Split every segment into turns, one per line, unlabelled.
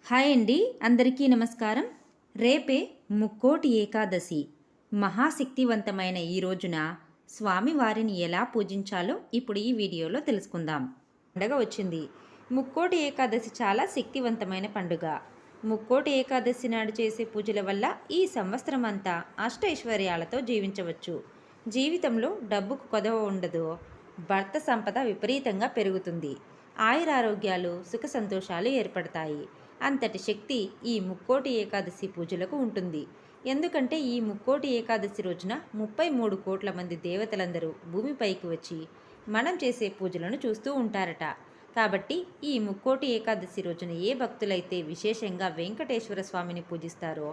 Hi అండి, అందరికీ నమస్కారం. రేపే ముక్కోటి ఏకాదశి. మహాశక్తివంతమైన ఈ రోజున స్వామివారిని ఎలా పూజించాలో ఇప్పుడు ఈ వీడియోలో తెలుసుకుందాం. పండగ వచ్చింది. ముక్కోటి ఏకాదశి చాలా శక్తివంతమైన పండుగ. ముక్కోటి ఏకాదశి నాడు చేసే పూజల వల్ల ఈ సంవత్సరం అంతా అష్టైశ్వర్యాలతో జీవించవచ్చు. జీవితంలో డబ్బుకు కొదవ ఉండదు. భర్త సంపద విపరీతంగా పెరుగుతుంది. ఆయురారోగ్యాలు, సుఖ సంతోషాలు ఏర్పడతాయి. అంతటి శక్తి ఈ ముక్కోటి ఏకాదశి పూజలకు ఉంటుంది. ఎందుకంటే ఈ ముక్కోటి ఏకాదశి రోజున 33 కోట్ల మంది దేవతలందరూ భూమిపైకి వచ్చి మనం చేసే పూజలను చూస్తూ ఉంటారట. కాబట్టి ఈ ముక్కోటి ఏకాదశి రోజున ఏ భక్తులైతే విశేషంగా వెంకటేశ్వర స్వామిని పూజిస్తారో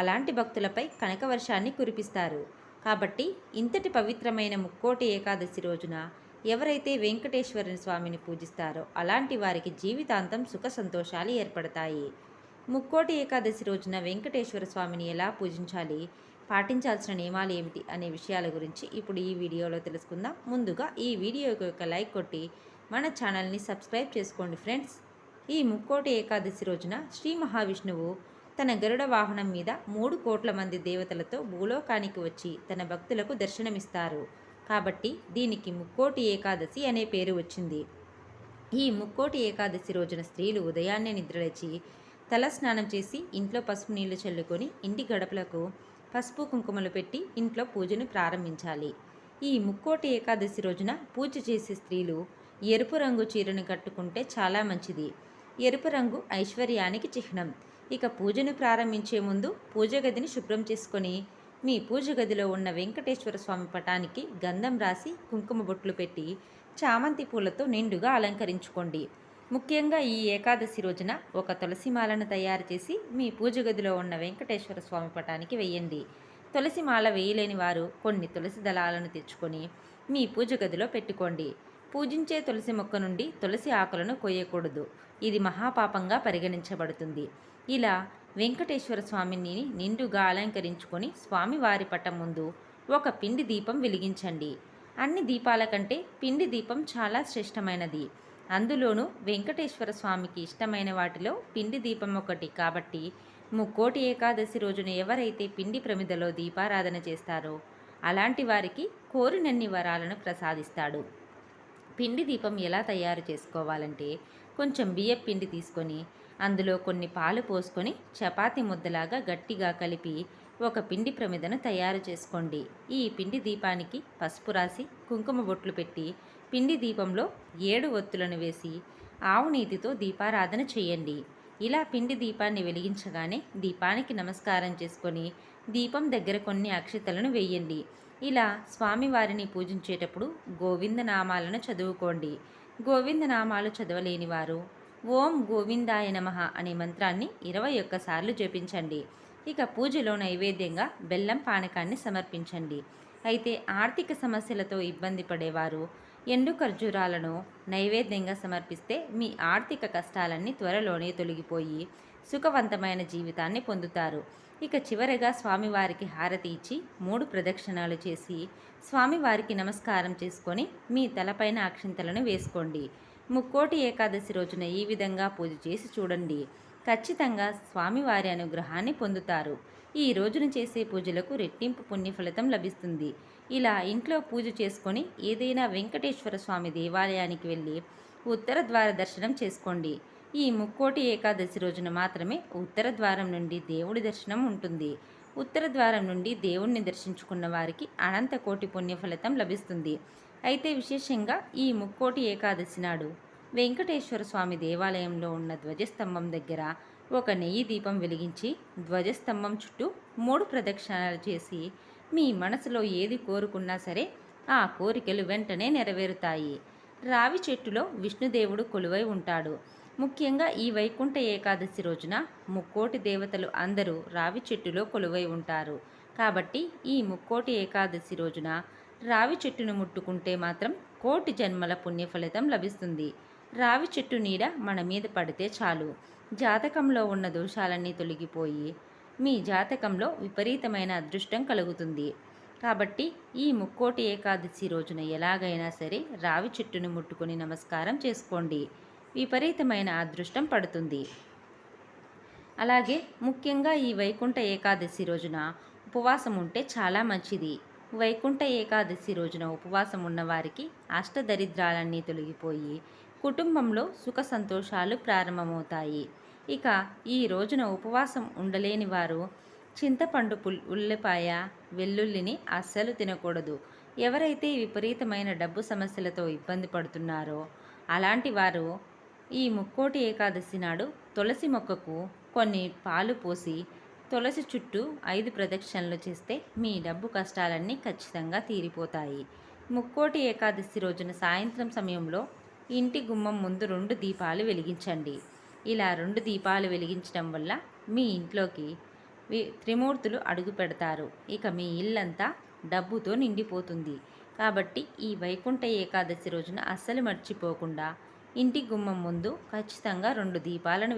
అలాంటి భక్తులపై కనకవర్షాన్ని కురిపిస్తారు. కాబట్టి ఇంతటి పవిత్రమైన ముక్కోటి ఏకాదశి రోజున ఎవరైతే వెంకటేశ్వర స్వామిని పూజిస్తారో అలాంటి వారికి జీవితాంతం సుఖ సంతోషాలు ఏర్పడతాయి. ముక్కోటి ఏకాదశి రోజున వెంకటేశ్వర స్వామిని ఎలా పూజించాలి, పాటించాల్సిన నియమాలు ఏమిటి అనే విషయాల గురించి ఇప్పుడు ఈ వీడియోలో తెలుసుకుందాం. ముందుగా ఈ వీడియోకి ఒక లైక్ కొట్టి మన ఛానల్ని సబ్స్క్రైబ్ చేసుకోండి ఫ్రెండ్స్. ఈ ముక్కోటి ఏకాదశి రోజున శ్రీ మహావిష్ణువు తన గరుడ వాహనం మీద 3 కోట్ల మంది దేవతలతో భూలోకానికి వచ్చి తన భక్తులకు దర్శనమిస్తారు. కాబట్టి దీనికి ముక్కోటి ఏకాదశి అనే పేరు వచ్చింది. ఈ ముక్కోటి ఏకాదశి రోజున స్త్రీలు ఉదయాన్నే నిద్రలేచి తల స్నానం చేసి ఇంట్లో పసుపు నీళ్లు చల్లుకొని ఇంటి గడపలకు పసుపు కుంకుమలు పెట్టి ఇంట్లో పూజను ప్రారంభించాలి. ఈ ముక్కోటి ఏకాదశి రోజున పూజ చేసే స్త్రీలు ఎరుపు రంగు చీరను కట్టుకుంటే చాలా మంచిది. ఎరుపు రంగు ఐశ్వర్యానికి చిహ్నం. ఇక పూజను ప్రారంభించే ముందు పూజ గదిని శుభ్రం చేసుకొని మీ పూజ గదిలో ఉన్న వెంకటేశ్వర స్వామి పటానికి గంధం రాసి కుంకుమ బొట్లు పెట్టి చామంతి పూలతో నిండుగా అలంకరించుకోండి. ముఖ్యంగా ఈ ఏకాదశి రోజున ఒక తులసిమాలను తయారు చేసి మీ పూజ గదిలో ఉన్న వెంకటేశ్వర స్వామి పటానికి వేయండి. తులసిమాల వేయలేని వారు కొన్ని తులసి దళాలను తెచ్చుకొని మీ పూజ గదిలో పెట్టుకోండి. పూజించే తులసి మొక్క నుండి తులసి ఆకులను కొయ్యకూడదు. ఇది మహాపాపంగా పరిగణించబడుతుంది. ఇలా వెంకటేశ్వర స్వామిని నిండుగా అలంకరించుకొని స్వామివారి పటం ముందు ఒక పిండి దీపం వెలిగించండి. అన్ని దీపాల కంటే పిండి దీపం చాలా శ్రేష్టమైనది. అందులోనూ వెంకటేశ్వర స్వామికి ఇష్టమైన వాటిలో పిండి దీపం ఒకటి. కాబట్టి ముక్కోటి ఏకాదశి రోజున ఎవరైతే పిండి ప్రమిదలో దీపారాధన చేస్తారో అలాంటి వారికి కోరినన్ని వరాలను ప్రసాదిస్తాడు. పిండి దీపం ఎలా తయారు చేసుకోవాలంటే కొంచెం బియ్యం పిండి తీసుకొని అందులో కొన్ని పాలు పోసుకొని చపాతీ ముద్దలాగా గట్టిగా కలిపి ఒక పిండి ప్రమిదను తయారు చేసుకోండి. ఈ పిండి దీపానికి పసుపు రాసి కుంకుమ బొట్లు పెట్టి పిండి దీపంలో 7 ఒత్తులను వేసి ఆవు నీతితో దీపారాధన చేయండి. ఇలా పిండి దీపాన్ని వెలిగించగానే దీపానికి నమస్కారం చేసుకొని దీపం దగ్గర కొన్ని అక్షతలను వేయండి. ఇలా స్వామివారిని పూజించేటప్పుడు గోవిందనామాలను చదువుకోండి. గోవిందనామాలు చదవలేని వారు ఓం గోవిందాయ నమః అనే మంత్రాన్ని 21 సార్లు జపించండి. ఇక పూజలో నైవేద్యంగా బెల్లం పానకాన్ని సమర్పించండి. అయితే ఆర్థిక సమస్యలతో ఇబ్బంది పడేవారు ఎండు ఖర్జూరాలను నైవేద్యంగా సమర్పిస్తే మీ ఆర్థిక కష్టాలన్నీ త్వరలోనే తొలగిపోయి సుఖవంతమైన జీవితాన్ని పొందుతారు. ఇక చివరగా స్వామివారికి హారతి ఇచ్చి 3 ప్రదక్షిణాలు చేసి స్వామివారికి నమస్కారం చేసుకొని మీ తలపైన అక్షింతలను వేసుకోండి. ముక్కోటి ఏకాదశి రోజున ఈ విధంగా పూజ చేసి చూడండి. ఖచ్చితంగా స్వామివారి అనుగ్రహాన్ని పొందుతారు. ఈ రోజున చేసే పూజలకు రెట్టింపు పుణ్యఫలితం లభిస్తుంది. ఇలా ఇంట్లో పూజ చేసుకొని ఏదైనా వెంకటేశ్వర స్వామి దేవాలయానికి వెళ్ళి ఉత్తర ద్వార దర్శనం చేసుకోండి. ఈ ముక్కోటి ఏకాదశి రోజున మాత్రమే ఉత్తర ద్వారం నుండి దేవుడి దర్శనం ఉంటుంది. ఉత్తర ద్వారం నుండి దేవుణ్ణి దర్శించుకున్న వారికి అనంత కోటి పుణ్యఫలితం లభిస్తుంది. అయితే విశేషంగా ఈ ముక్కోటి ఏకాదశి నాడు వెంకటేశ్వర స్వామి దేవాలయంలో ఉన్న ధ్వజస్తంభం దగ్గర ఒక నెయ్యి దీపం వెలిగించి ధ్వజస్తంభం చుట్టూ 3 ప్రదక్షిణాలు చేసి మీ మనసులో ఏది కోరుకున్నా సరే ఆ కోరికలు వెంటనే నెరవేరుతాయి. రావి చెట్టులో విష్ణుదేవుడు కొలువై ఉంటాడు. ముఖ్యంగా ఈ వైకుంఠ ఏకాదశి రోజున ముక్కోటి దేవతలు అందరూ రావి చెట్టులో కొలువై ఉంటారు. కాబట్టి ఈ ముక్కోటి ఏకాదశి రోజున రావి చెట్టును ముట్టుకుంటే మాత్రం కోటి జన్మల పుణ్యఫలితం లభిస్తుంది. రావి చెట్టు నీడ మన మీద పడితే చాలు, జాతకంలో ఉన్న దోషాలన్నీ తొలగిపోయి మీ జాతకంలో విపరీతమైన అదృష్టం కలుగుతుంది. కాబట్టి ఈ ముక్కోటి ఏకాదశి రోజున ఎలాగైనా సరే రావి చెట్టును ముట్టుకొని నమస్కారం చేసుకోండి. విపరీతమైన అదృష్టం పడుతుంది. అలాగే ముఖ్యంగా ఈ వైకుంఠ ఏకాదశి రోజున ఉపవాసం ఉంటే చాలా మంచిది. వైకుంఠ ఏకాదశి రోజున ఉపవాసం ఉన్నవారికి అష్టదరిద్రాలన్నీ తొలగిపోయి కుటుంబంలో సుఖ సంతోషాలు ప్రారంభమవుతాయి. ఇక ఈ రోజున ఉపవాసం ఉండలేని వారు చింతపండు ఉల్లిపాయ, వెల్లుల్లిని అస్సలు తినకూడదు. ఎవరైతే విపరీతమైన డబ్బు సమస్యలతో ఇబ్బంది పడుతున్నారో అలాంటి వారు ఈ ముక్కోటి ఏకాదశి నాడు తులసి మొక్కకు కొన్ని పాలు పోసి తులసి చుట్టూ 5 ప్రదక్షిణలు చేస్తే మీ డబ్బు కష్టాలన్నీ ఖచ్చితంగా తీరిపోతాయి. ముక్కోటి ఏకాదశి రోజున సాయంత్రం సమయంలో ఇంటి గుమ్మం ముందు 2 దీపాలు వెలిగించండి. ఇలా 2 దీపాలు వెలిగించడం వల్ల మీ ఇంట్లోకి త్రిమూర్తులు అడుగు పెడతారు. ఇక మీ ఇల్లంతా డబ్బుతో నిండిపోతుంది. కాబట్టి ఈ వైకుంఠ ఏకాదశి రోజున అస్సలు మర్చిపోకుండా ఇంటి గుమ్మం ముందు ఖచ్చితంగా 2 దీపాలను